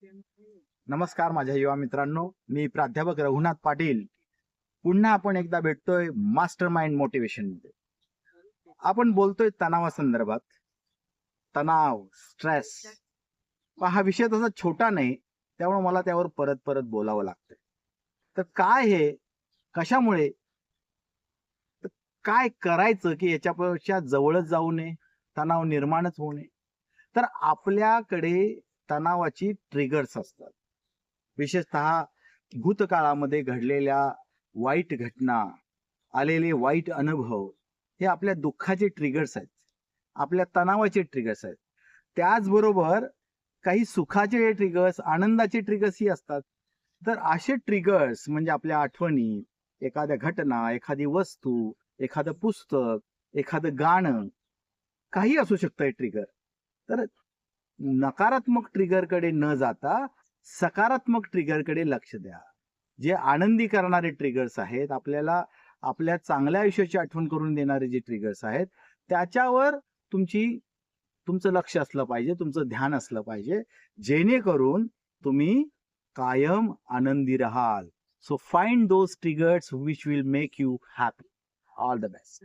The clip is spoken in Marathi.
नमस्कार माझ्या युवा मित्रांनो, मी प्राध्यापक रघुनाथ पाटील. पुन्हा आपण एकदा भेटतोय मास्टर माइंड मोटिवेशन मध्ये. आपण बोलतोय तणावासंदर्भात. तणाव, स्ट्रेस हा विषय तसा छोटा नाही, त्यामुळे मला त्यावर परत परत बोलावं लागतंय. तर काय हे, कशामुळे, तर काय करायचं की याच्यापेक्षा जवळच जाऊ नये, तणाव निर्माणच होऊ नये. तर आपल्याकडे तणावाची ट्रिगर्स असतात. विशेषतः भूतकाळामध्ये घडलेल्या वाईट घटना, आलेले वाईट अनुभव हे आपल्या दुःखाचे ट्रिगर्स आहेत, आपल्या तणावाचे ट्रिगर्स आहेत. त्याचबरोबर काही सुखाचे ट्रिगर्स, आनंदाचे ट्रिगर्सही असतात. तर असे ट्रिगर्स म्हणजे आपल्या आठवणी, एखाद्या घटना, एखादी वस्तू, एखादं पुस्तक, एखादं गाणं, काही असू शकतं हे ट्रिगर. तर नकारात्मक ट्रिगरकडे न जाता सकारात्मक ट्रिगरकडे लक्ष द्या. जे आनंदी करणारे ट्रिगर्स आहेत, आपल्याला आपल्या चांगल्या आयुष्याची आठवण करून देणारे जे ट्रिगर्स आहेत, त्याच्यावर तुमचं लक्ष असलं पाहिजे, तुमचं ध्यान असलं पाहिजे, जेणेकरून तुम्ही कायम आनंदी राहाल. So find those triggers which will make you happy. All the best.